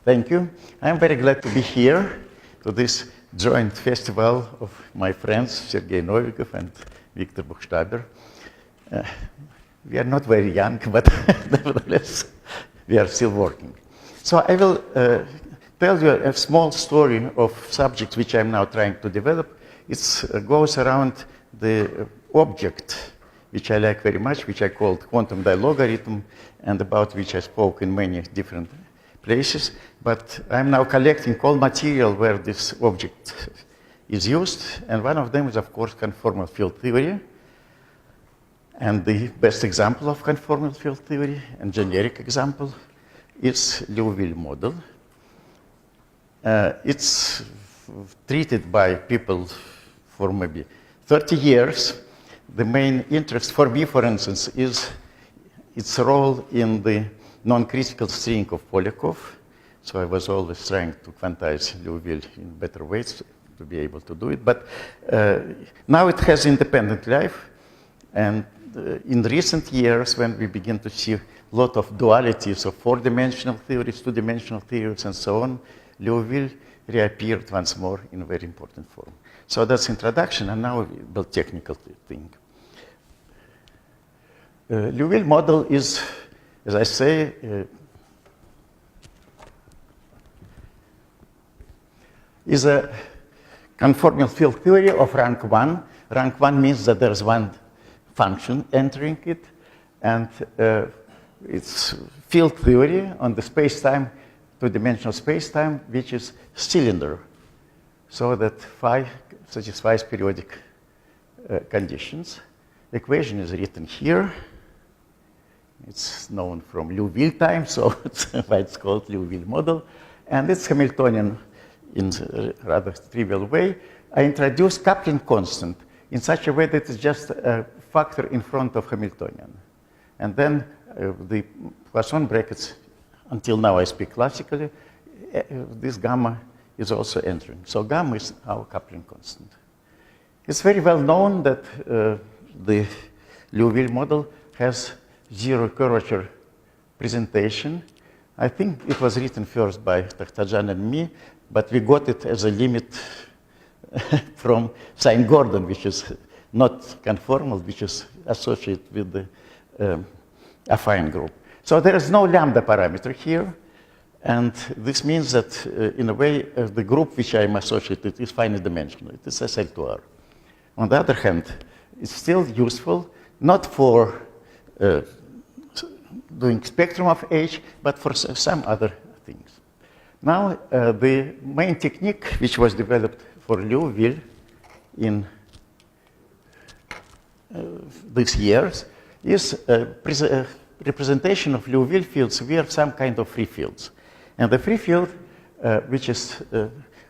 Thank you. I'm very glad to be here to this joint festival of my friends, Sergei Novikov and Victor Bухштабер. We are not very young, but nevertheless, we are still working. So I will tell you a small story of subjects which I'm now trying to develop. It goes around the object, which I like very much, which I called quantum dilogarithm, and about which I spoke in many different places. But I'm now collecting all material where this object is used, and one of them is, of course, conformal field theory. And the best example of conformal field theory, and generic example, is Liouville model. It's treated by people for maybe 30 years. The main interest for me, for instance, is its role in the non-critical string of Polyakov. So I was always trying to quantize Liouville in better ways to be able to do it. But now it has independent life. And in recent years, when we begin to see a lot of dualities of four-dimensional theories, two-dimensional theories, and so on, Liouville reappeared once more in a very important form. So that's introduction, and now the technical thing. Liouville model is, as I say, is a conformal field theory of rank 1. Rank 1 means that there's one function entering it, and it's field theory on the space-time, two-dimensional space-time, which is cylinder, so that phi satisfies periodic conditions. The equation is written here. It's known from Liouville time, so that's why it's called Liouville model. And it's Hamiltonian in a rather trivial way. I introduce coupling constant in such a way that it's just a factor in front of Hamiltonian. And then the Poisson brackets, until now I speak classically, this gamma is also entering. So gamma is our coupling constant. It's very well known that the Liouville model has zero curvature presentation. I think it was written first by Takhtajan and me, but we got it as a limit from Sine-Gordon, which is not conformal, which is associated with the affine group. So there is no lambda parameter here, and this means that in a way the group which I am associated is finite dimensional. It is SL2R. On the other hand, it's still useful, not for doing spectrum of H, but for some other things. Now, the main technique which was developed for Liouville in these years is representation of Liouville fields via some kind of free fields. And the free field, which is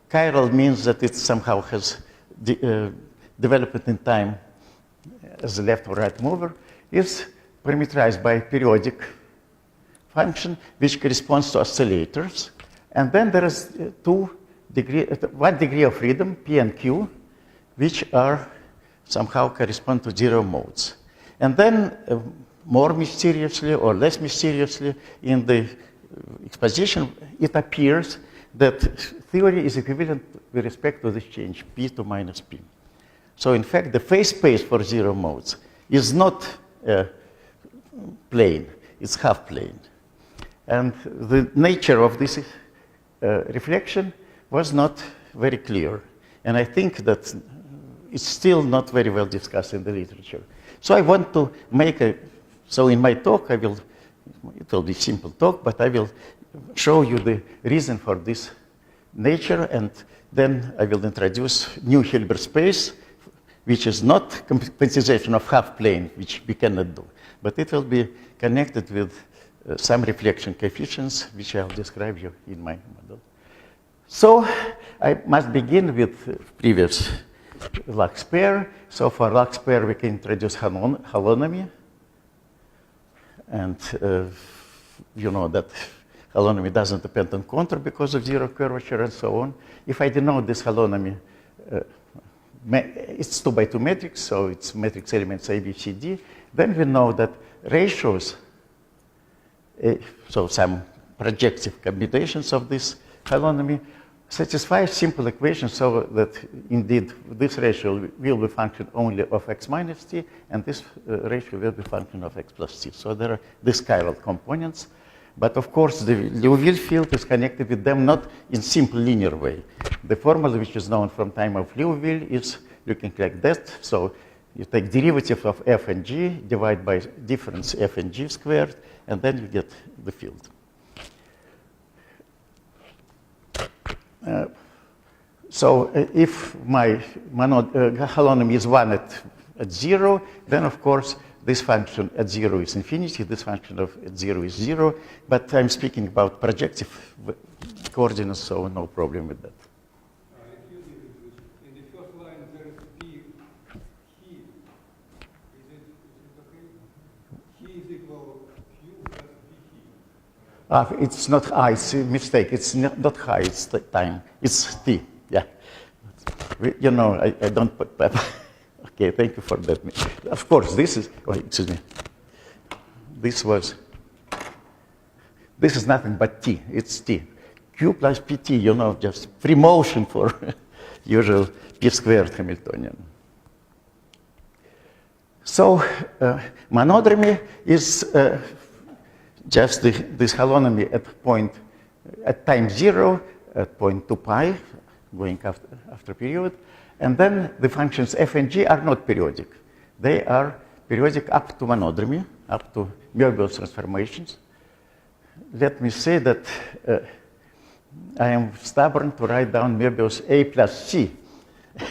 chiral, means that it somehow has developed in time as a left or right mover, is parameterized by a periodic function which corresponds to oscillators. And then there is one degree of freedom, P and Q, which are somehow correspond to zero modes. And then more mysteriously or less mysteriously in the exposition, it appears that theory is equivalent with respect to this change, P to minus P. So in fact, the phase space for zero modes is not plane, it's half plane. And the nature of this reflection was not very clear. And I think that it's still not very well discussed in the literature. So I want to make so in my talk, it will be simple talk, but I will show you the reason for this nature, and then I will introduce new Hilbert space, which is not quantization of half plane, which we cannot do, but it will be connected with some reflection coefficients, which I'll describe you in my model. So I must begin with previous Lux pair. So for Lux pair, we can introduce holonomy. And you know that holonomy doesn't depend on contour because of zero curvature and so on. If I denote this holonomy, it's 2 by 2 matrix, so it's matrix elements A, B, C, D. Then we know that ratios, so some projective combinations of this holonomy satisfy simple equations so that indeed this ratio will be function only of x minus t, and this ratio will be function of x plus t. So there are these chiral components. But of course, the Liouville field is connected with them not in simple linear way. The formula which is known from time of Liouville is looking like that. So you take derivative of f and g, divide by difference f and g squared, and then you get the field. If my holonomy is 1 at 0, then of course this function at 0 is infinity, this function at 0 is 0, but I'm speaking about projective coordinates, so no problem with that. Excuse me, in the first line there is p, he. Is it okay? He is equal q plus p he. It's not I, it's a mistake. It's not I, it's the time. It's t, yeah. You know, I don't put that. Okay, thank you for that. Of course, this is, oh, excuse me. This is nothing but t, it's t. Q plus pt, you know, just free motion for usual p squared Hamiltonian. So, monodromy is just this holonomy at time 0, at point 2 pi, going after period. And then the functions f and g are not periodic. They are periodic up to monodromy, up to Möbius transformations. Let me say that I am stubborn to write down Möbius a plus c,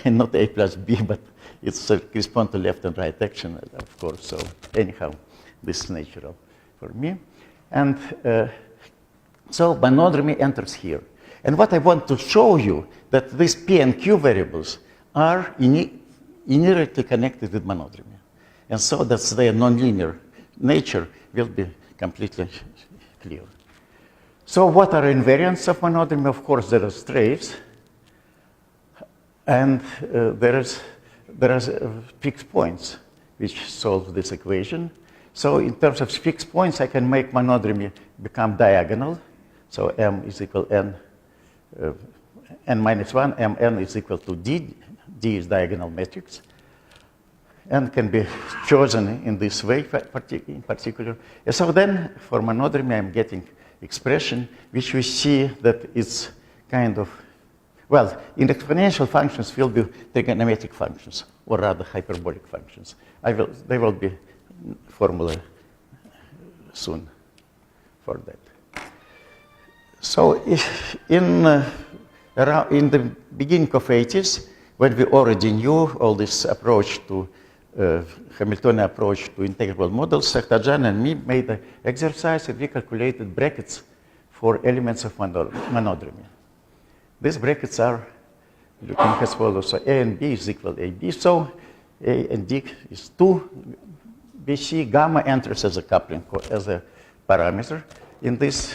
and not a plus b, but it's correspond to left and right action, of course. So anyhow, this is natural for me. And so monodromy enters here. And what I want to show you that these p and q variables are inherently connected with monodromy. And so that their nonlinear nature will be completely clear. So what are invariants of monodromy? Of course, there are straits, and there are fixed points which solve this equation. So in terms of fixed points, I can make monodromy become diagonal. So m is equal n minus 1, mn is equal to d. D is diagonal matrix, and can be chosen in this way in particular. And so then, for monodromy, I'm getting expression which we see that it's kind of, well, in exponential functions will be trigonometric functions, or rather hyperbolic functions. They will be formula soon for that. So in the beginning of 80s, when we already knew all this approach to Hamiltonian approach to integral models, Sakhtarjan and me made an exercise and we calculated brackets for elements of monodromy. These brackets are looking as follows. So A and B is equal to AB. So A and D is 2 BC. Gamma enters as a coupling, as a parameter in this.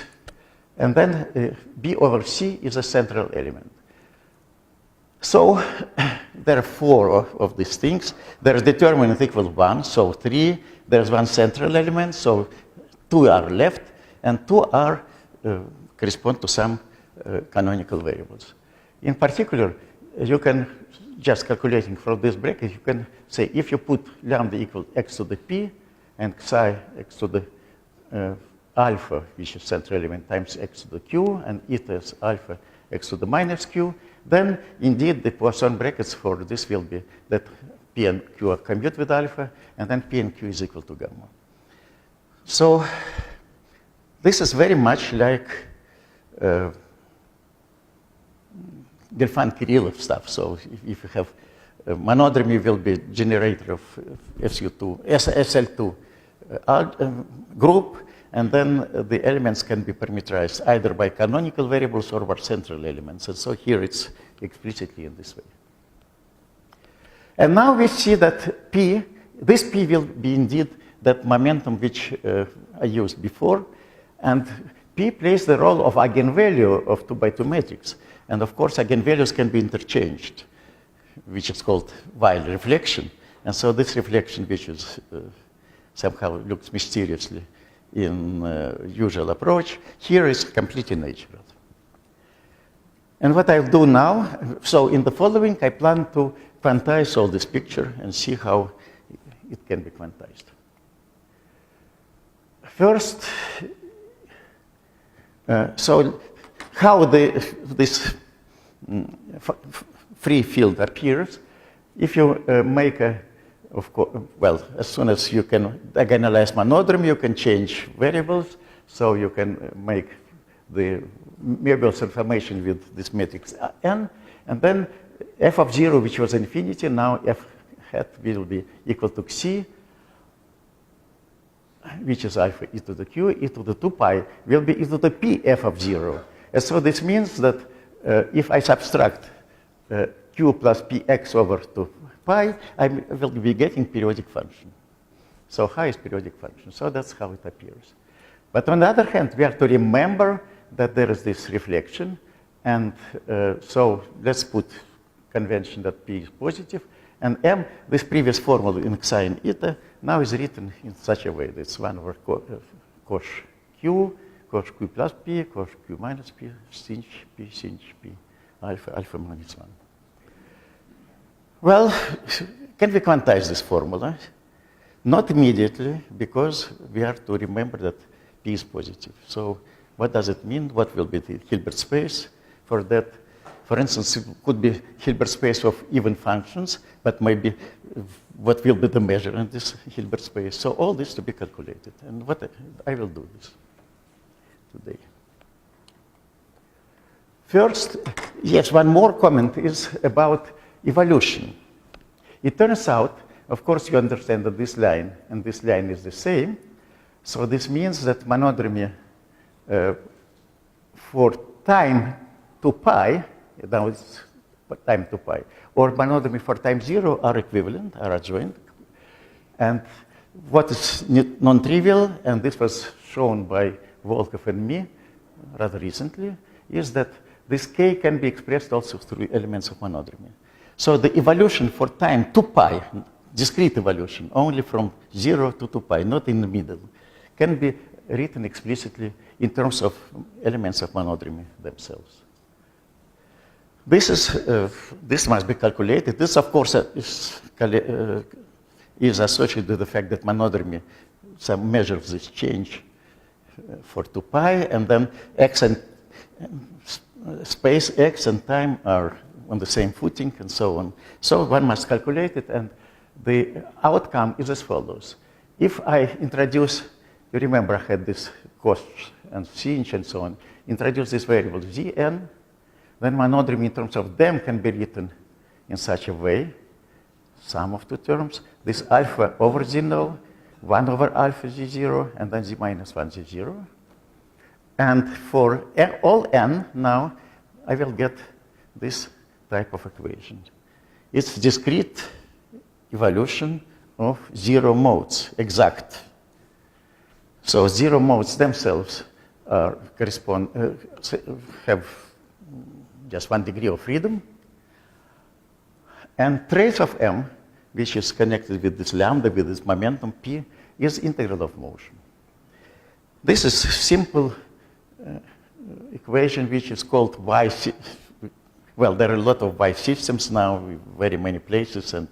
And then B over C is a central element. So there are 4 of these things. There is determinant equal 1, so 3. There's one central element, so 2 are left, and 2 are correspond to some canonical variables. In particular, you can, just calculating from this bracket, you can say if you put lambda equal x to the p and psi x to the alpha, which is central element, times x to the q, and eta is alpha x to the minus q, then indeed the Poisson brackets for this will be that p and q are commute with alpha, and then p and q is equal to gamma. So this is very much like Gelfand-Kirillov stuff. So if you have monodromy will be generator of SL2 group, and then the elements can be parameterized either by canonical variables or by central elements. And so here it's explicitly in this way. And now we see that this P will be indeed that momentum which I used before. And P plays the role of eigenvalue of 2 by 2 matrix. And of course, eigenvalues can be interchanged, which is called Weyl reflection. And so this reflection, which is somehow looks mysteriously in usual approach. Here is completely natural. And what I'll do now, so in the following, I plan to quantize all this picture and see how it can be quantized. First, so how this free field appears. If you make a, of course, well, as soon as you can diagonalize monodromy, you can change variables. So you can make the Möbius information with this matrix n, and then f of 0, which was infinity, now f hat will be equal to xi, which is alpha e to the q, e to the 2 pi will be e to the p f of 0. And so this means that if I subtract q plus px over 2 pi, I will be getting periodic function. So how is periodic function? So that's how it appears. But on the other hand, we have to remember that there is this reflection. And so let's put convention that p is positive. And m, this previous formula in psi and eta, now is written in such a way that it's 1 over cos q plus p, cos q minus p, sinh p, alpha minus 1. Well, can we quantize this formula? Not immediately, because we have to remember that p is positive. So what does it mean? What will be the Hilbert space for that? For instance, it could be Hilbert space of even functions, but maybe what will be the measure in this Hilbert space? So all this to be calculated. And what I will do this today. First, yes, one more comment is about evolution. It turns out, of course, you understand that this line and this line is the same. So this means that monodromy for time 2 pi, now it's time 2 pi, or monodromy for time 0 are equivalent, are adjoint. And what is non-trivial, and this was shown by Volkov and me rather recently, is that this k can be expressed also through elements of monodromy. So the evolution for time 2 pi, discrete evolution, only from 0 to 2 pi, not in the middle, can be written explicitly in terms of elements of monodromy themselves. This must be calculated. This, of course, is associated with the fact that monodromy, some measure of this change for 2 pi, and then x and space x and time are on the same footing, and so on. So one must calculate it, and the outcome is as follows. If I introduce, you remember I had this cos and sinh and so on, introduce this variable zn, then monodromy in terms of them can be written in such a way, sum of two terms, this alpha over z0, 1 over alpha z0, and then z minus 1 z0. And for all n now, I will get this type of equation. It's discrete evolution of 0 modes, exact. So 0 modes themselves have just 1 degree of freedom. And trace of m, which is connected with this lambda, with this momentum p, is integral of motion. This is simple equation which is called y. Well, there are a lot of y systems now, very many places, and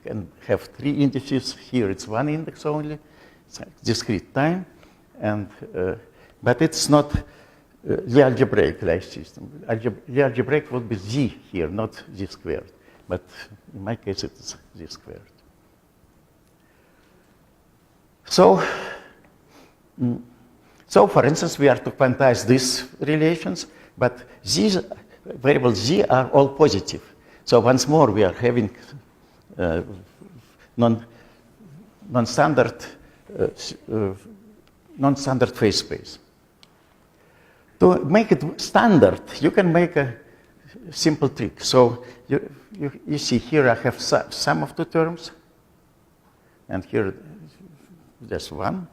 can have 3 indices. Here it's 1 index only. It's discrete time, and but it's not the algebraic-like system. The algebraic would be z here, not z squared. But in my case, it's z squared. So for instance, we are to quantize these relations, but these variables z are all positive. So once more, we are having non-standard phase space. To make it standard, you can make a simple trick. So you see here I have sum of two terms, and here just one.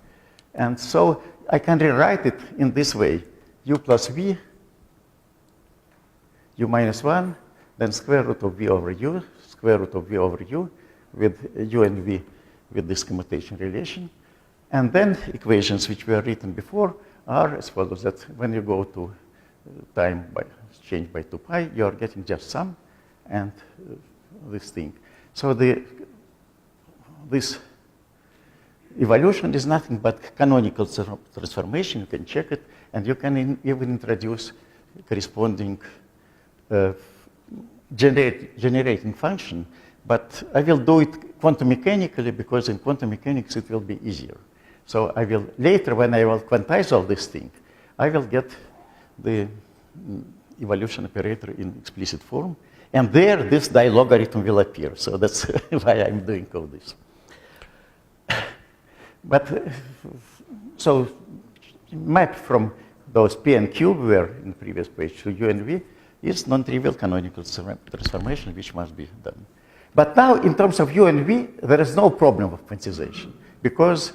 And so I can rewrite it in this way: u plus v, u minus 1, then square root of v over u, square root of v over u, with u and v with this commutation relation. And then equations which were written before are as follows, that when you go to time by change by 2 pi, you are getting just sum and this thing. So this evolution is nothing but canonical transformation. You can check it, and you can even introduce corresponding generating function. But I will do it quantum mechanically, because in quantum mechanics it will be easier. So I will later, when I will quantize all this thing, I will get the evolution operator in explicit form, and there this dilogarithm will appear. So that's why I'm doing all this. But so map from those P and Q were in the previous page to U and V is non-trivial canonical transformation, which must be done. But now, in terms of U and V, there is no problem of quantization, because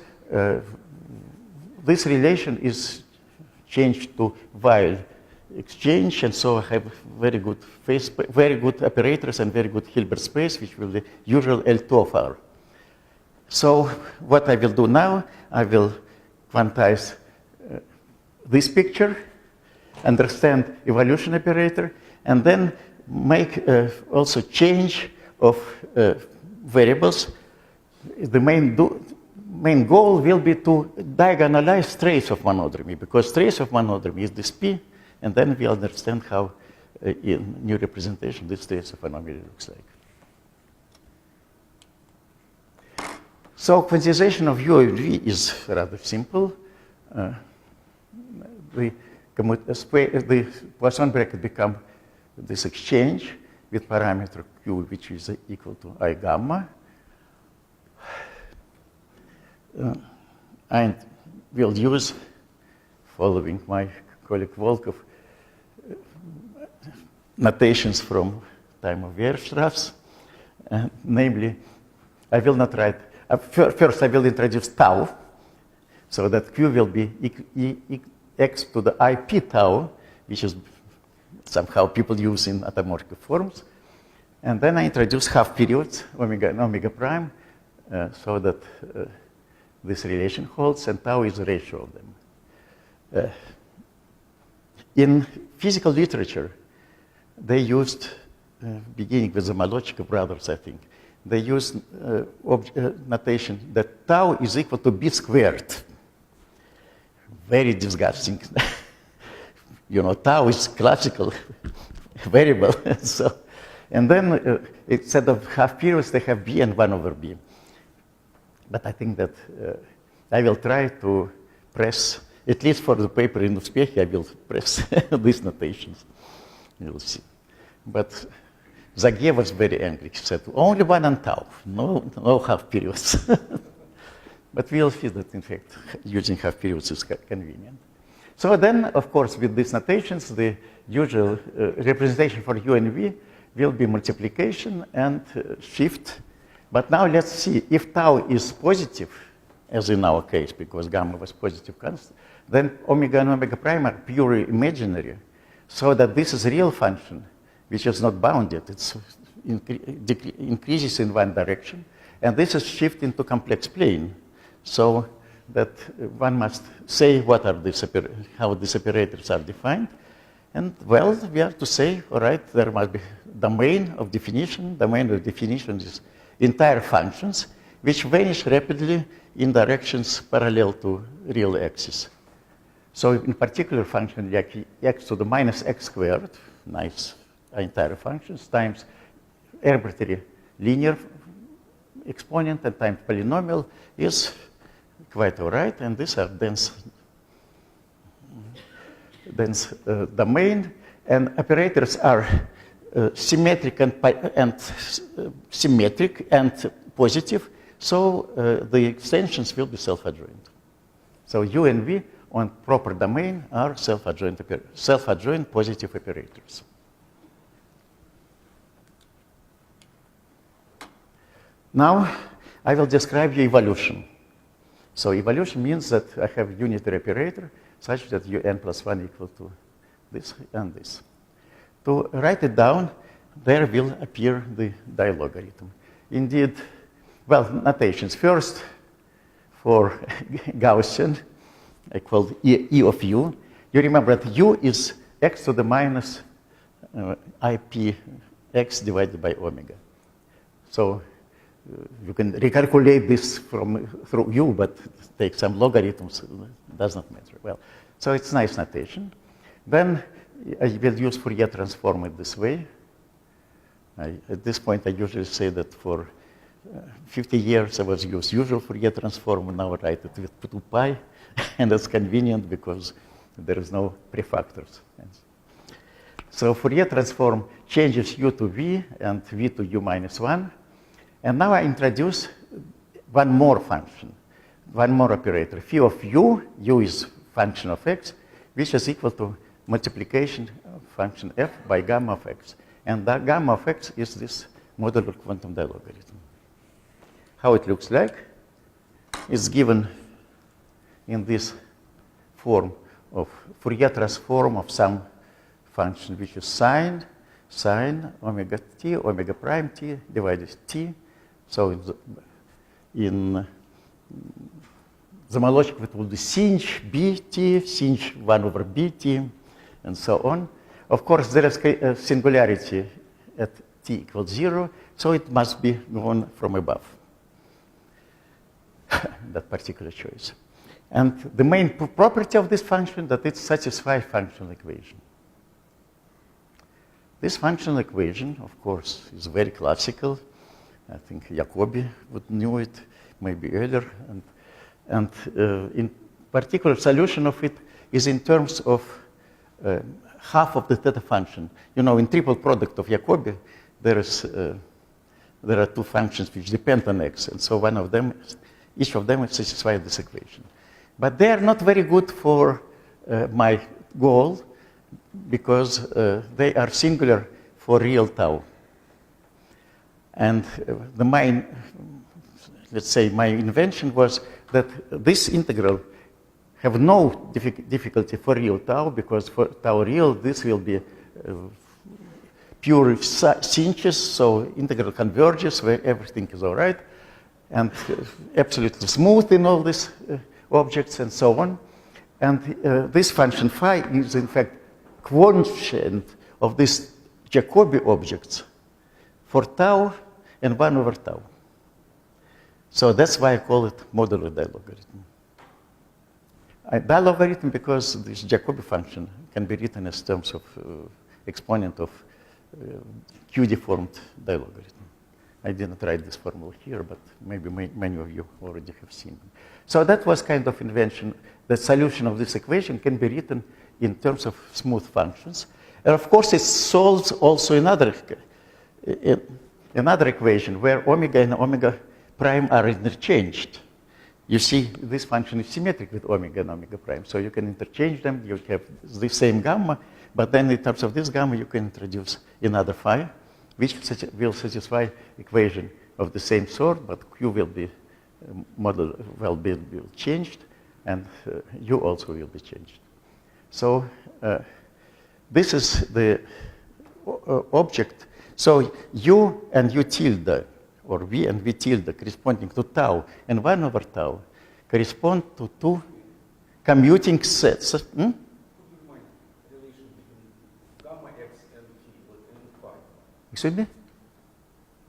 this relation is changed to while exchange, and so I have very good operators and very good Hilbert space, which will be usual L2 of R. So what I will do now, I will quantize this picture, understand evolution operator, and then make also change of variables. The main goal will be to diagonalize trace of monodromy, because trace of monodromy is this P, and then we understand how in new representation this trace of anomaly looks like. So quantization of U and V is rather simple. The Poisson bracket becomes this exchange with parameter Q, which is equal to I gamma. And we'll use, following my colleague Volkov, notations from time of Weierstrass. Namely, I will not write, first I will introduce tau, so that Q will be x to the IP tau, which is somehow people use in automorphic forms. And then I introduce half periods, omega and omega prime, so that this relation holds, and tau is the ratio of them. In physical literature, they used, beginning with the Malochka brothers, I think, they used notation that tau is equal to b squared. Very disgusting. You know, tau is classical variable. So, and then instead of half periods, they have b and 1 over b. But I think that I will try to press, at least for the paper in Uspech, I will press these notations. You will see. But Zagye was very angry. He said, only 1 and tau, no half periods. But we'll see that, in fact, using half periods is convenient. So then, of course, with these notations, the usual representation for U and V will be multiplication and shift. But now let's see, if tau is positive, as in our case, because gamma was positive constant, then omega and omega prime are purely imaginary, so that this is a real function, which is not bounded. It increases in one direction, and this is shift into complex plane. So that one must say what are these how these operators are defined. And well, we have to say, all right, there must be domain of definition. Domain of definition is entire functions which vanish rapidly in directions parallel to real axis. So in particular function like x to the minus x squared, nice entire functions, times arbitrary linear exponent and times polynomial is quite all right, and these are dense domain, and operators are symmetric and symmetric and positive, so the extensions will be self-adjoint. So U and V on proper domain are self-adjoint positive operators. Now I will describe the evolution. So evolution means that I have unitary operator such that un plus 1 equal to this and this. To write it down, there will appear the dilogarithm. Indeed, well, notations. First, for Gaussian, called E of u. You remember that u is x to the minus IP x divided by omega. So you can recalculate this through u, but take some logarithms, it does not matter. Well, so it's nice notation. Then I will use Fourier transform it this way. At this point, I usually say that for 50 years I was used usual Fourier transform, and now I write it with 2 pi, and it's convenient because there is no prefactors. So Fourier transform changes u to v and v to u minus 1. And now I introduce one more function, one more operator. Phi of u is function of x, which is equal to multiplication of function f by gamma of x. And that gamma of x is this modular quantum dilogarithm. How it looks like is given in this form of Fourier transform of some function which is sine omega t, omega prime t divided t. So in Zamolodchik it will be sinh bt, sinh 1 over bt, and so on. Of course, there is a singularity at t equals 0, so it must be known from above, that particular choice. And the main property of this function that it satisfies functional equation. This functional equation, of course, is very classical. I think Jacobi would knew it maybe earlier. And in particular, solution of it is in terms of half of the theta function. You know, in triple product of Jacobi, there are 2 functions which depend on x. And so one of them, each of them satisfies this equation. But they are not very good for my goal because they are singular for real tau. And let's say my invention was that this integral have no difficulty for real tau, because for tau real, this will be pure sinches, so integral converges where everything is all right, and absolutely smooth in all these objects and so on. And this function phi is in fact quotient of these Jacobi objects for tau and 1 over tau. So that's why I call it modular dilogarithm. Dilogarithm because this Jacobi function can be written as terms of exponent of Q-deformed dilogarithm. I didn't write this formula here, but maybe many of you already have seen it. So that was kind of invention. The solution of this equation can be written in terms of smooth functions. And of course, it solves also another equation where omega and omega prime are interchanged. You see, this function is symmetric with omega and omega prime. So you can interchange them. You have the same gamma. But then in terms of this gamma, you can introduce another phi, which will satisfy equation of the same sort, but Q will be will be changed, and U also will be changed. So this is the object. So U and U tilde, or V and V tilde, corresponding to tau and 1 over tau, correspond to 2 commuting sets. Excuse me?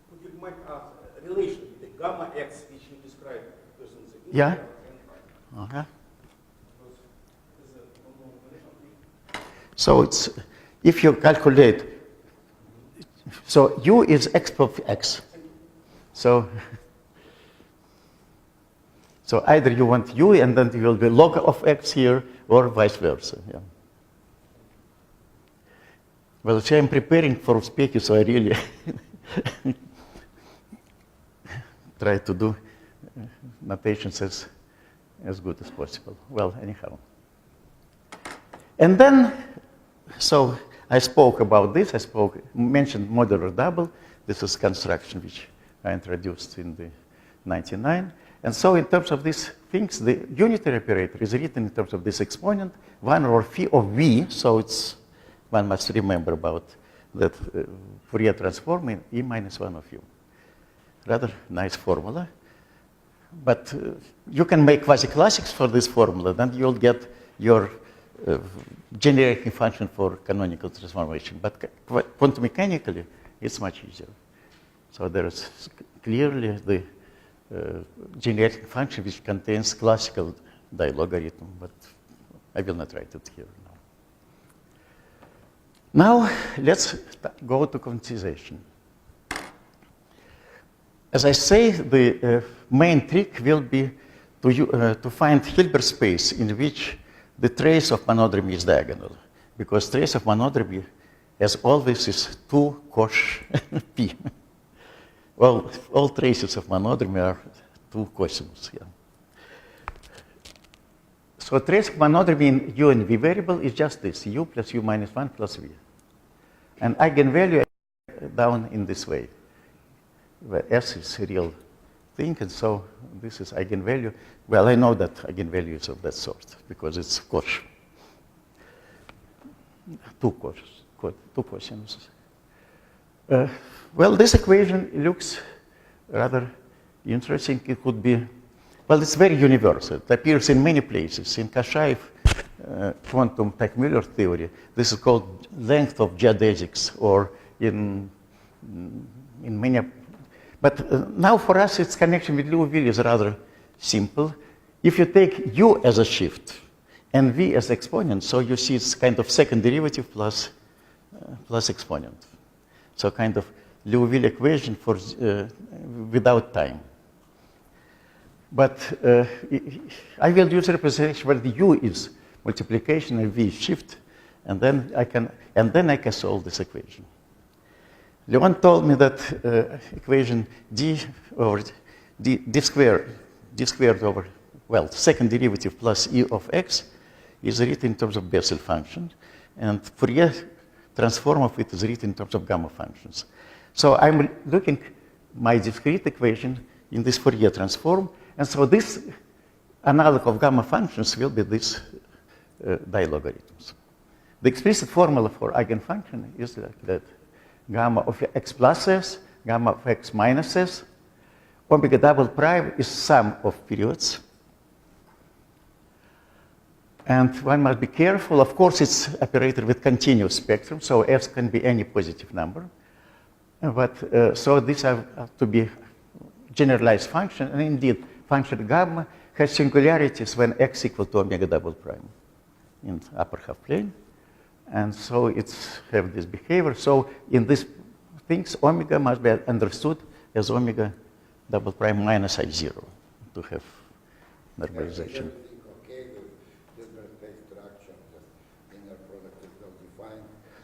Could you make a relation with the gamma x which you described? Yeah. Uh-huh. So it's, if you calculate, so u is x of x. So either you want u and then you will be log of x here, or vice versa. Yeah. Well, see, I'm preparing for speaking, so I really try to do notations as good as possible. Well, anyhow. And then, so I spoke about this. Mentioned modular double. This is construction which I introduced in the 99. And so in terms of these things, the unitary operator is written in terms of this exponent, 1 over phi of v, so it's one must remember about that Fourier transform in E minus 1 of u. Rather nice formula. but you can make quasi-classics for this formula, then you'll get your generating function for canonical transformation. But quantum mechanically, it's much easier. So there is clearly the generating function which contains classical dilogarithm, but I will not write it here now. Now, let's go to quantization. As I say, the main trick will be to find Hilbert space in which the trace of monodromy is diagonal, because trace of monodromy, as always, is 2 cosh p. Well, all traces of monodromy are 2 cosinus. Yeah. So trace of monodromy in U and V variable is just this, U plus U minus 1 plus V. And eigenvalue down in this way, where S is a real thing, and so this is eigenvalue. Well, I know that eigenvalue is of that sort, because it's cosh. 2 cosinuses. Well, this equation looks rather interesting. It could be, well, it's very universal. It appears in many places. In Kashaev quantum Teichmüller theory, this is called length of geodesics, or in many. But now for us, its connection with Liouville is rather simple. If you take U as a shift and V as exponent, so you see it's kind of second derivative plus exponent. So kind of Liouville equation for without time. But I will use representation where the U is multiplication and V is shift, and then I can solve this equation. Leon told me that equation d squared over, well, second derivative plus e of x is written in terms of Bessel function, and Fourier transform of it is written in terms of gamma functions. So I'm looking my discrete equation in this Fourier transform, and so this analog of gamma functions will be this dilogarithms. The explicit formula for eigenfunction is like that: gamma of x plus s, gamma of x minus s, omega double prime is sum of periods. And one must be careful. Of course, it's operated with continuous spectrum, so s can be any positive number. But so these have to be generalized function, and indeed, function gamma has singularities when x equal to omega double prime in upper half plane. And so it's have this behavior. So in these things, omega must be understood as omega double prime minus I0 to have normalization.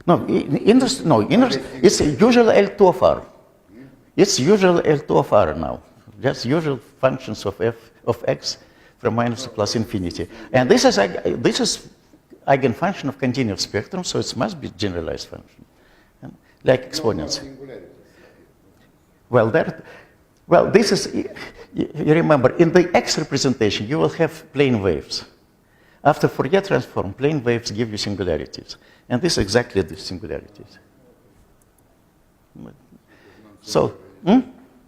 No, it's usual L2 of R. It's usual L2 of R now. Just usual functions of f of x from minus to plus infinity. And this is eigenfunction of continuous spectrum, so it must be generalized function, like exponents. Well, this is, you remember, in the x representation, you will have plane waves. After Fourier transform, plane waves give you singularities. And this is exactly the singularities. So,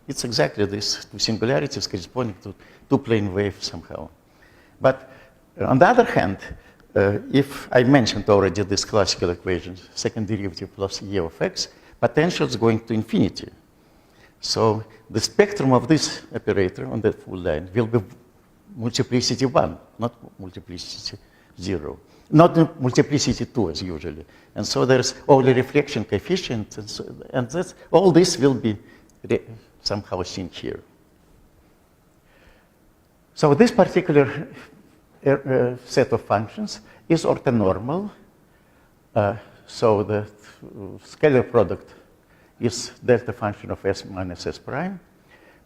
it's exactly this, two singularities corresponding to two plane waves somehow. But on the other hand, if I mentioned already this classical equation, second derivative plus e of x, potential is going to infinity. So the spectrum of this operator on that full line will be multiplicity 1, not multiplicity 0. Not multiplicity 2 as usually. And so there's only reflection coefficient, and that's, all this will be somehow seen here. So this particular set of functions is orthonormal. So the scalar product is delta function of s minus s prime.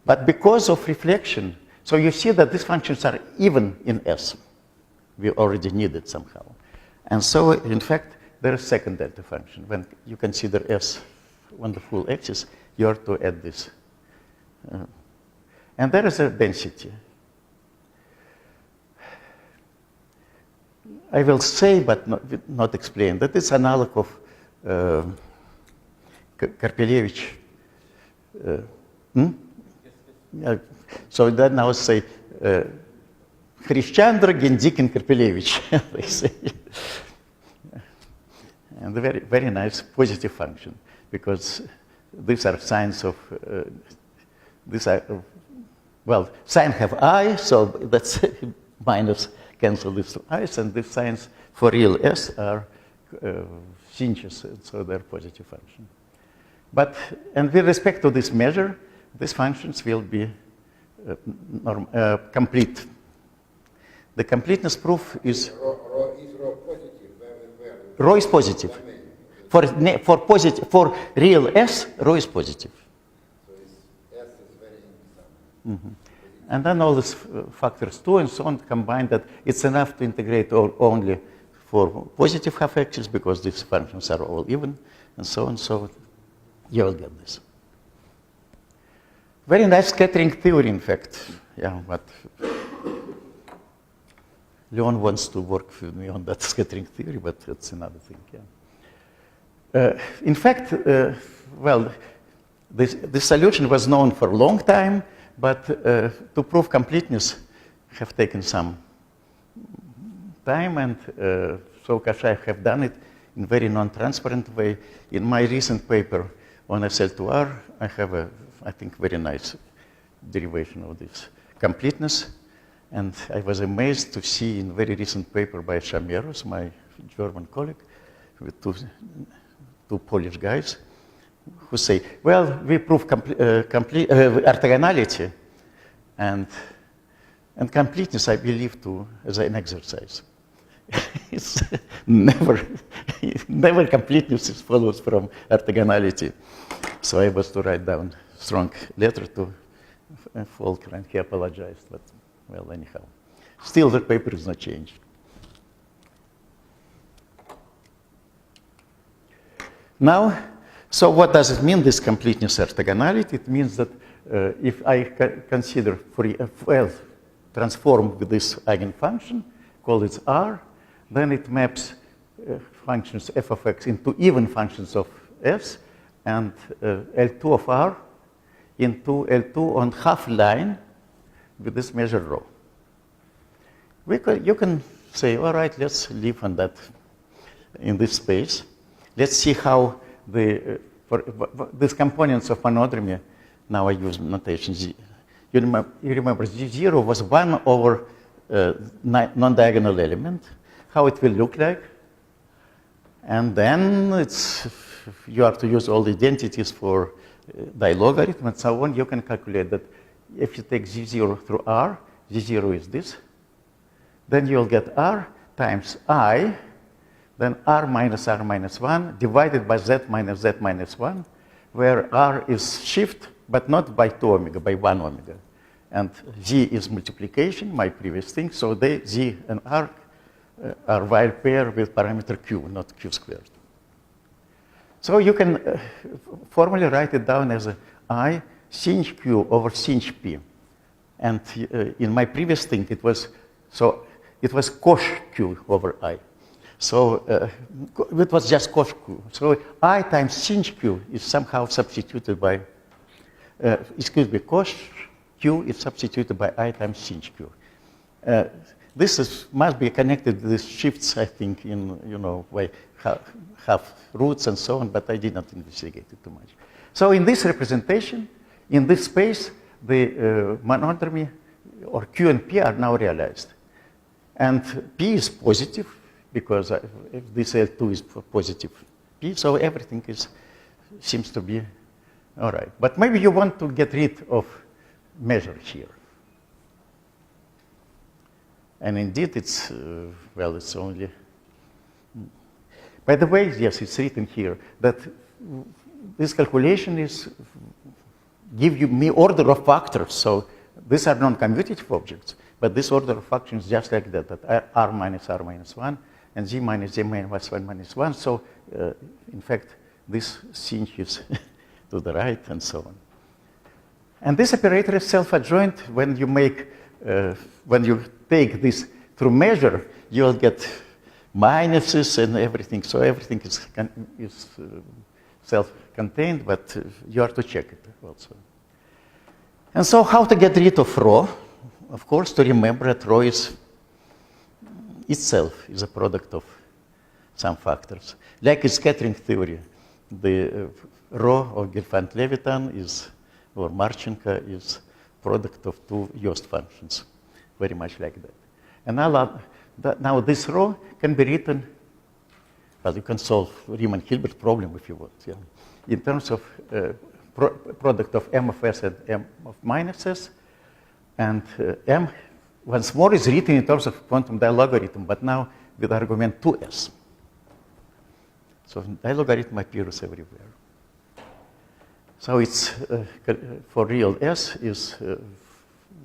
But because of reflection, so you see that these functions are even in s. We already need it somehow. And so, in fact, there is second delta function. When you consider s on the full axis, you have to add this. And there is a density. I will say, but not explain, that it's analog of Karpelevich. So then now say, Hrischandra, Gendik, and Karpelevich, they say. And a very, very nice positive function, because these are signs of, well, sign have I, so that's minus cancel these two i's, and these signs for real S are sinches, so they're positive function. But, and with respect to this measure, these functions will be complete. The completeness proof is Rho positive. rho is positive. For real S, rho is positive. So S is very inside. And then all these factors 2 and so on combined, that it's enough to integrate only for positive half axis, because these functions are all even, and so on. So you will get this. Very nice scattering theory, in fact. Yeah, but Leon wants to work with me on that scattering theory, but it's another thing. Yeah. In fact, well, this solution was known for a long time, but to prove completeness have taken some time, and so Kashayev have done it in very non-transparent way. In my recent paper on SL2R, I have a, I think, very nice derivation of this completeness. And I was amazed to see in very recent paper by Shameros, my German colleague, with two Polish guys, who say, well, we prove orthogonality and completeness, I believe, as an exercise. It's never completeness follows from orthogonality. So I was to write down strong letter to Volker, and he apologized. But well, anyhow, still the paper is not changed. Now, so what does it mean, this completeness orthogonality? It means that if I consider transform with this eigenfunction, call it R, then it maps functions f of x into even functions of s, and L2 of R into L2 on half line with this measure rho. You can say, all right, let's live on that in this space. Let's see how these components of monodromy, now I use notation Z. You remember Z0 was 1 over non-diagonal element, how it will look like. And then you have to use all the identities for dilogarithm and so on. You can calculate that if you take Z0 through R, Z0 is this. Then you'll get R times I, then R minus 1 divided by Z minus 1, where R is shift, but not by 2 omega, by 1 omega. And Z is multiplication, my previous thing, so Z and R are Weil pair with parameter Q, not Q squared. So you can formally write it down as I sinh Q over sinh P. And in my previous thing, it was cosh Q over I. So it was just cosh Q. So I times sinh Q is somehow substituted by, cosh Q is substituted by I times sinh Q. This must be connected to these shifts, I think, in, by half roots and so on, but I did not investigate it too much. So in this representation, in this space, the monodromy, or Q and P, are now realized. And P is positive, because if this L2 is for positive P, so everything seems to be all right. But maybe you want to get rid of measure here. And indeed, it's only... By the way, yes, it's written here that this calculation give me order of factors. So these are non-commutative objects, but this order of factors is just like that R minus 1, and Z minus 1 minus 1. So in fact, this sinh is to the right, and so on. And this operator is self-adjoint. When you take this through measure, you'll get minuses and everything. So everything is self-contained, but you have to check it also. And so how to get rid of rho? Of course, to remember that rho is itself is a product of some factors. Like in scattering theory, the rho of Gelfand-Levitan is, or Marchenko is product of two Yost functions, very much like that. And now this rho can be written, well, you can solve Riemann-Hilbert problem if you want, yeah, in terms of product of M of S and M of minus S, and M once more is written in terms of quantum dilogarithm, but now with argument 2S. So dilogarithm appears everywhere. So it's for real S is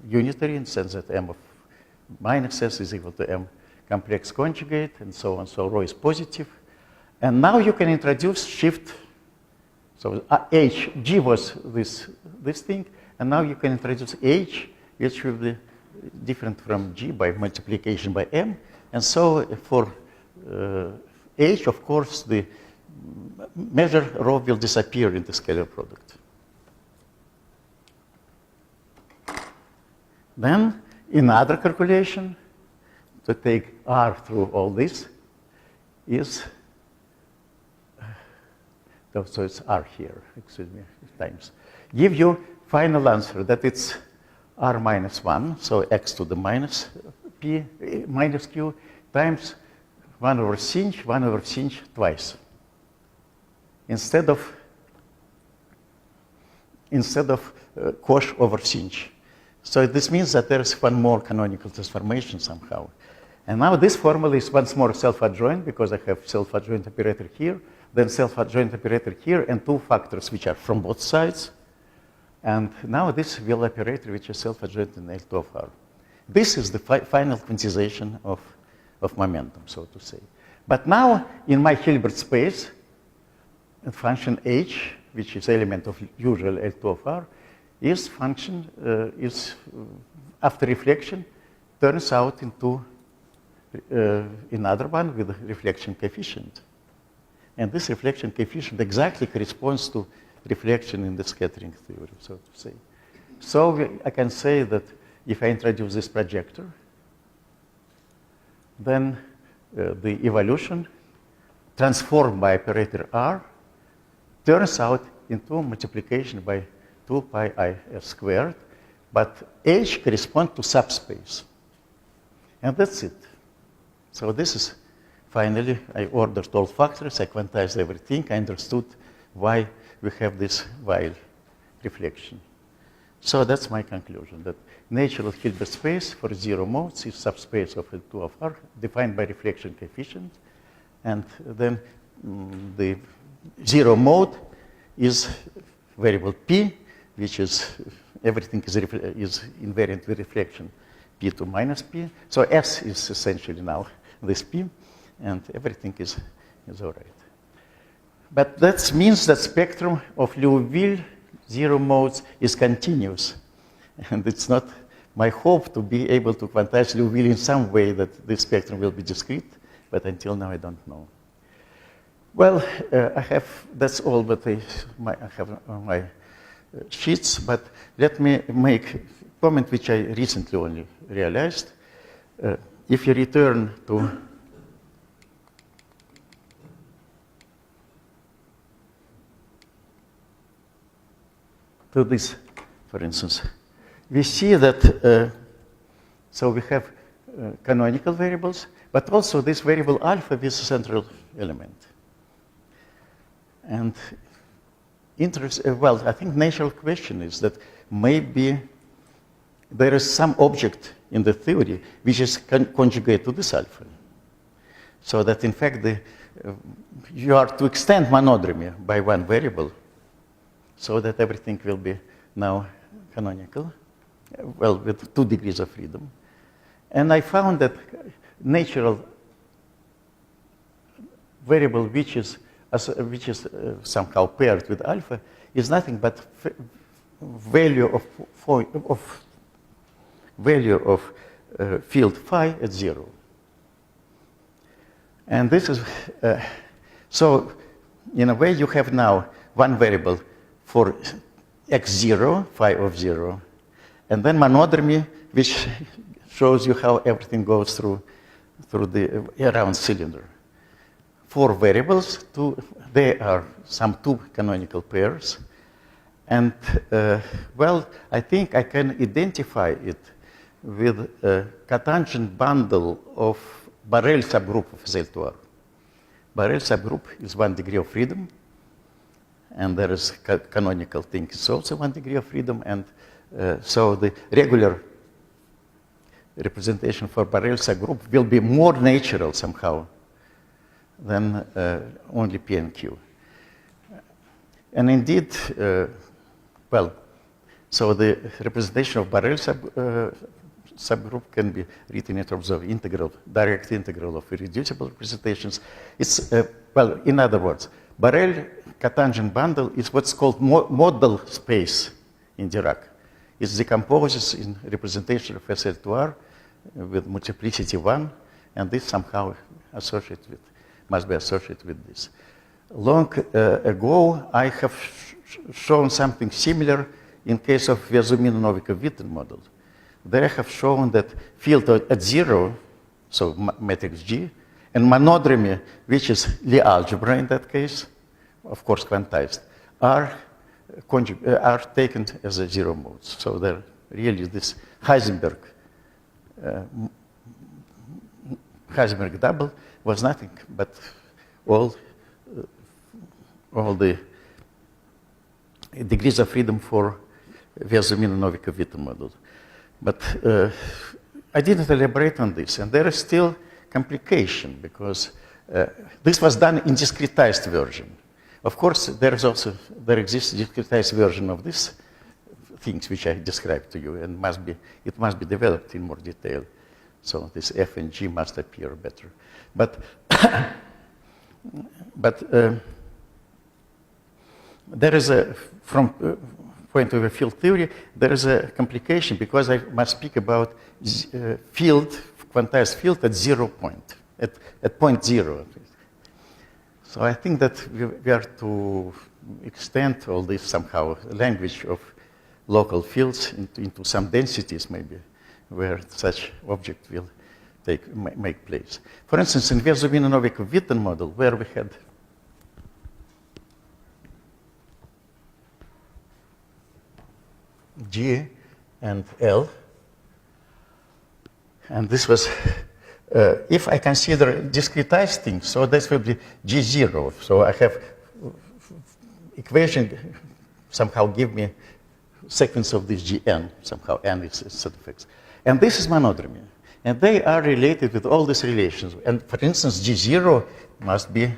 unitary in the sense that M of minus S is equal to M complex conjugate and so on. So rho is positive. And now you can introduce shift. So H, G was this thing, and now you can introduce H, which will be different from G by multiplication by M. And so for H, of course, the measure rho will disappear in the scalar product. Then, in other calculation, to take R through all this is, so it's R here, excuse me, times. Give you final answer that it's R minus 1, so x to the minus p minus q times 1 over sinh twice. Instead of cosh over sinh. So this means that there is one more canonical transformation somehow. And now this formula is once more self-adjoint because I have self-adjoint operator here, then self-adjoint operator here, and two factors which are from both sides. And now this Will operator which is self-adjoint in L2 of R. This is the final quantization of momentum, so to say. But now in my Hilbert space, a function h, which is element of usual L2 of R, is function, after reflection, turns out into another one with a reflection coefficient. And this reflection coefficient exactly corresponds to reflection in the scattering theory, so to say. So I can say that if I introduce this projector, then the evolution transformed by operator R turns out into multiplication by 2 pi I s squared, but H corresponds to subspace. And that's it. So this is finally, I ordered all factors, I quantized everything, I understood why we have this Weil reflection. So that's my conclusion, that natural Hilbert space for zero modes is subspace of L2 of R, defined by reflection coefficient. And then the zero mode is variable P, which is, everything is invariant with reflection P to minus P. So S is essentially now this P, and everything is all right. But that means that spectrum of Liouville zero modes is continuous. And it's not my hope to be able to quantize Liouville in some way that this spectrum will be discrete, but until now I don't know. Well, that's all that I have on my sheets, but let me make a comment which I recently only realized. If you return to this, for instance, we see that, so we have canonical variables, but also this variable alpha with a central element. And well, I think natural question is that maybe there is some object in the theory which is conjugate to this alpha. So that in fact, you are to extend monodromy by one variable so that everything will be now canonical, well, with 2 degrees of freedom. And I found that natural variable which is somehow paired with alpha is nothing but value of field phi at 0. And this is, so in a way you have now one variable for x0, phi of 0, And then monodromy, which shows you how everything goes through the round cylinder. 4 variables, they are some 2 canonical pairs. And, well, I think I can identify it with a cotangent bundle of Borel subgroup of Z2R. Borel subgroup is 1 degree of freedom, and there is canonical thing is also 1 degree of freedom, and so the regular representation for Borel subgroup will be more natural somehow than only P and Q. And indeed, well, so the representation of Borel subgroup can be written in terms of integral, direct integral of irreducible representations. It's, well, in other words, Borel cotangent bundle is what's called modal space in Dirac. It decomposes in representation of SL2R with multiplicity 1, and this somehow associated with, must be associated with this. Long ago, I have shown something similar in case of Versumino-Novikov-Witten model. There I have shown that field at 0, so matrix G, and monodromy, which is Lie algebra in that case, of course quantized, are taken as a 0 modes. So there really this Heisenberg double was nothing but all the degrees of freedom for Versumino-Novikov-Witten model. But I didn't elaborate on this, and there is still complication because this was done in discretized version. Of course, there exists a discretized version of these things which I described to you, and it must be developed in more detail. So this F and G must appear better. But there is from point of view field theory, there is a complication because I must speak about field, quantized field at 0 point, at point 0. So I think that we are to extend all this somehow, language of local fields into some densities maybe, where such object will make place. For instance, in Versumino-Novikov-Witten model, where we had G and L, and this was, if I consider discretized things, so this will be G0. So I have equation somehow give me sequence of this Gn, somehow n is a set of x. And this is monodromy. And they are related with all these relations. And for instance, G0 must be,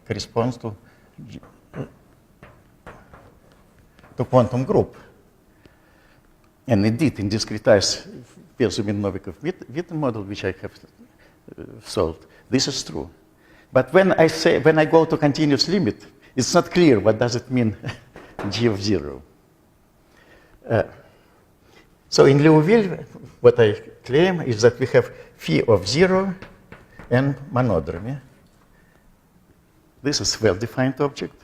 corresponds to quantum group. And indeed, in discretized Versumino-Novikov-Witten model, which I have solved, this is true. But when I go to continuous limit, it's not clear what does it mean, G of 0. So in Liouville, what I claim is that we have phi of 0 and monodromy. This is well-defined object,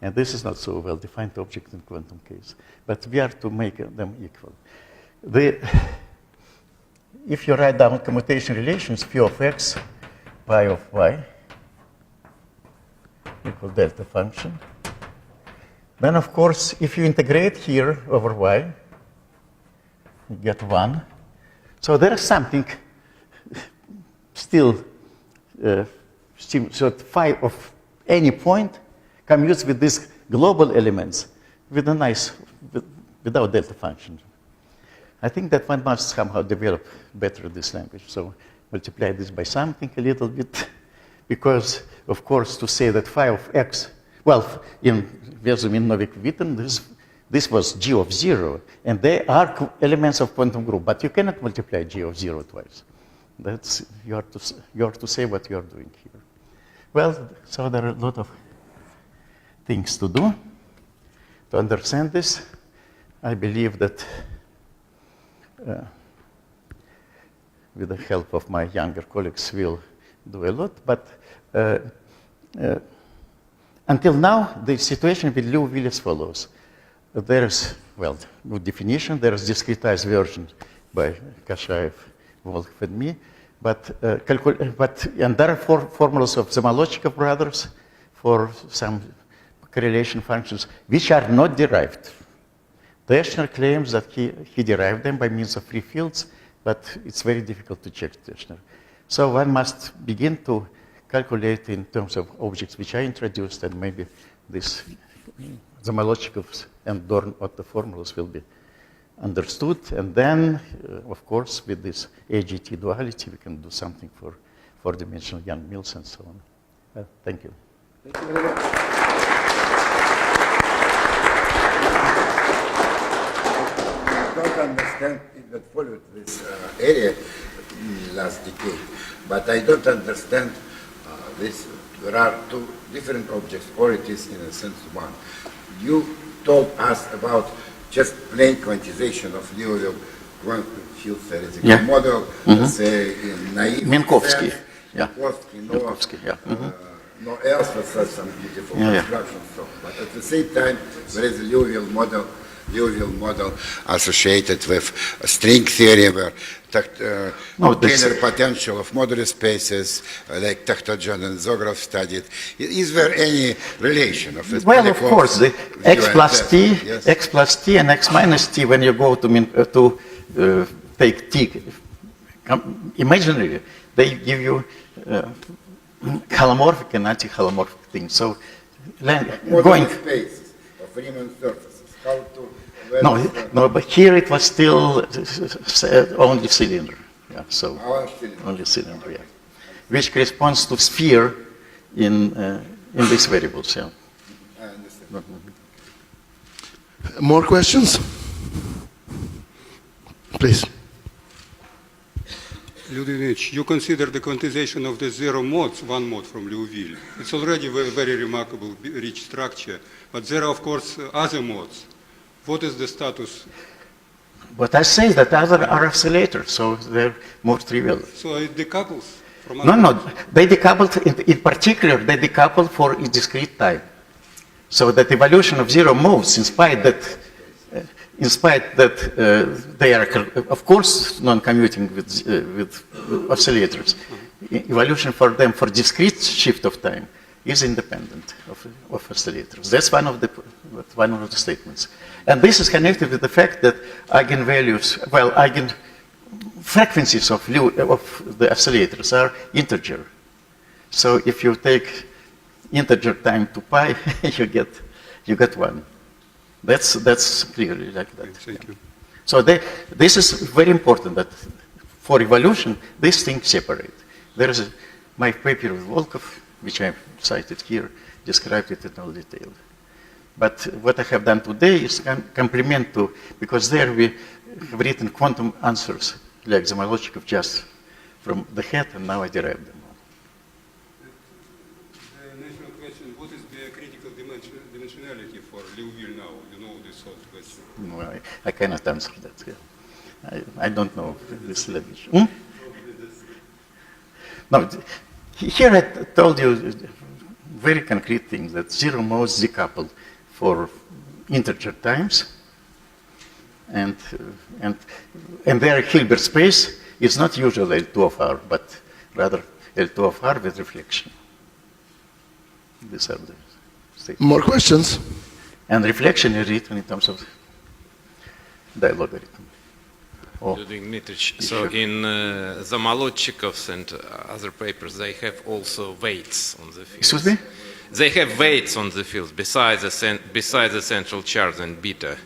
and this is not so well-defined object in quantum case. But we are to make them equal. If you write down commutation relations, phi of x, pi of y, equal delta function, then of course, if you integrate here over y, you get 1. So there is something still, so phi of any point commutes with these global elements with a nice, without delta function. I think that one must somehow develop better this language. So multiply this by something a little bit, because of course to say that phi of x, well, in Versumino-Novikov-Witten, this was G of 0, and they are elements of quantum group, but you cannot multiply G of 0 twice. That's, you are to say what you are doing here. Well, so there are a lot of things to do. To understand this, I believe that with the help of my younger colleagues, we'll do a lot. But until now, the situation with Liouville is follows. There is well, good definition. There is discretized version by Kashaev, Volkov, and me. But and there are formulas of Zamolodchikov brothers for some correlation functions which are not derived. Teschner claims that he derived them by means of free fields, but it's very difficult to check Teschner. So one must begin to calculate in terms of objects which I introduced, and maybe this Zamolodchikov's and Dorn-Otto formulas will be understood. And then, of course, with this AGT duality, we can do something for four-dimensional Young Mills and so on. Thank you. Thank you very much. I don't understand it that followed this area last decade, but I don't understand this. There are two different objects, or it is in a sense one. You told us about just plain quantization of Liouville quantum field theoretical model, say in naive Minkowski. sense, Yeah. Minkowski, yeah. no else but such some beautiful construction. So, but at the same time, there is a Liouville model associated with a string theory where Taylor potential of modular spaces, like Takhtajan and Zograf studied. Is there any relation of it? Well, of course, the x plus t and x minus t, when you go to take t imaginary, they give you holomorphic and anti-holomorphic things. So going spaces of Riemann surfaces. How to no, but here it was still only cylinder. Yeah, so only cylinder, yeah, which corresponds to sphere in these variables. Yeah. I understand. More questions? Please. Ludwig, you consider the quantization of the zero modes one mode from Liouville. It's already a very remarkable, rich structure, but there are, of course, other modes. What is the status? But I say that other are oscillators, so they're more trivial. So it decouples from other No, they decoupled, in particular, they decoupled for a discrete time. So that evolution of zero modes, in spite that they are, of course, non-commuting with oscillators, evolution for them for discrete shift of time is independent of oscillators. That's one of the statements. And this is connected with the fact that eigenvalues, well, eigenfrequencies of the oscillators are integer. So if you take integer time to pi, you get 1. That's clearly like that. Thank you. So this is very important that for evolution, these things separate. There is my paper with Volkov, which I cited here, described it in all detail. But what I have done today is complement to, because there we have written quantum answers, like Zamolodchikov just from the head, and now I derived them. The natural question, what is the critical dimensionality for Liouville now? You know this sort of question. No, I cannot answer that. Yeah. I don't know this language. No, here I told you very concrete things, that zero modes decoupled for integer times, and their Hilbert space is not usually L2 of R, but rather L2 of R with reflection. These are the statements. More questions? And reflection is written in terms of dilogarithm. Ludwig Dmitrich, so in Zamolodchikov's and other papers, they have also weights on the fields. Excuse me? They have weights on the fields besides the central charge and beta.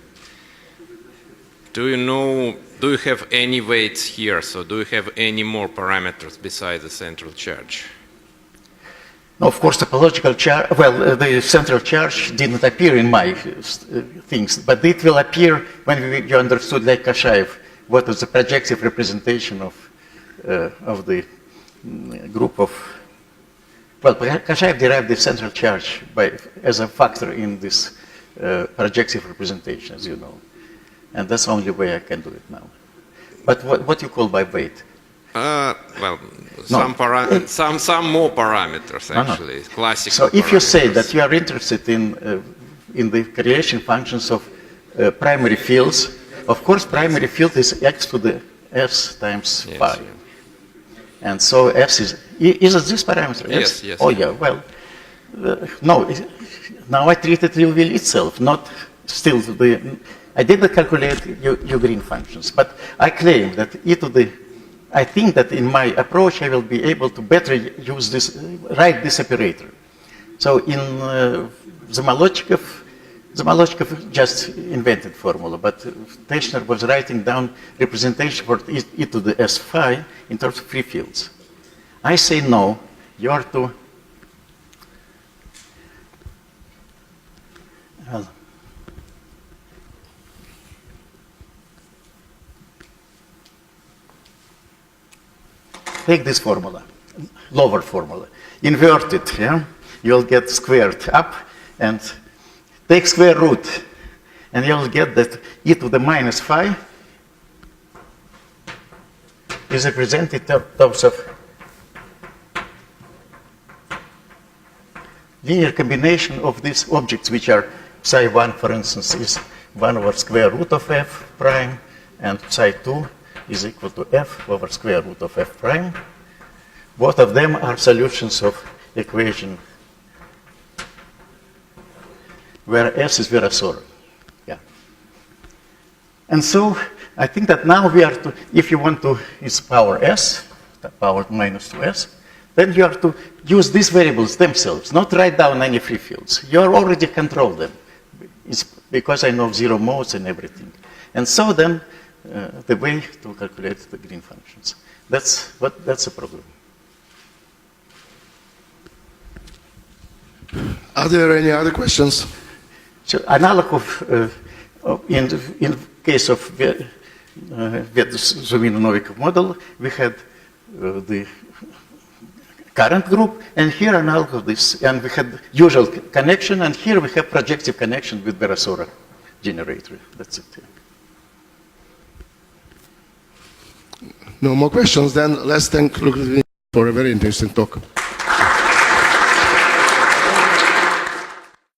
Do you have any weights here? So do you have any more parameters besides the central charge? No, of course, topological charge, well, the central charge didn't appear in my things, but it will appear when you understood, like Kashaev, what is the projective representation of the group of, well, Kashaev derived the central charge as a factor in this projective representation, as you know. And that's the only way I can do it now. But what you call by weight? Well, some more parameters, actually, classical So if you say parameters. that you are interested in the correlation functions of primary fields. Of course, primary field is x to the s times Yes. phi. And so s is it this parameter? Yes, S? yes. Oh, yeah, well, no, now I treated Liouville itself, not still I didn't calculate your green functions, but I claim that I think that in my approach I will be able to better use this, write this operator. So in Zamolodchikov just invented formula, but Teschner was writing down representation for e to the s phi in terms of free fields. I say no, you are to take this formula, lower formula, invert it, yeah? You'll get squared up and take square root, and you'll get that e to the minus phi is represented in terms of linear combination of these objects, which are psi 1, for instance, is 1 over square root of f prime, and psi 2 is equal to f over square root of f prime. Both of them are solutions of equation where s is Virasoro. Yeah. And so I think that now we are to, if you want to use power s, the power minus 2s, then you have to use these variables themselves, not write down any free fields. You already control them. It's because I know zero modes and everything. And so then the way to calculate the green functions. That's the problem. Are there any other questions? So analog of, in case of Zumino-Novikov model, we had the current group, and here analog of this, and we had usual connection, and here we have projective connection with Virasoro generator. That's it. No more questions, then let's thank Ludwig for a very interesting talk.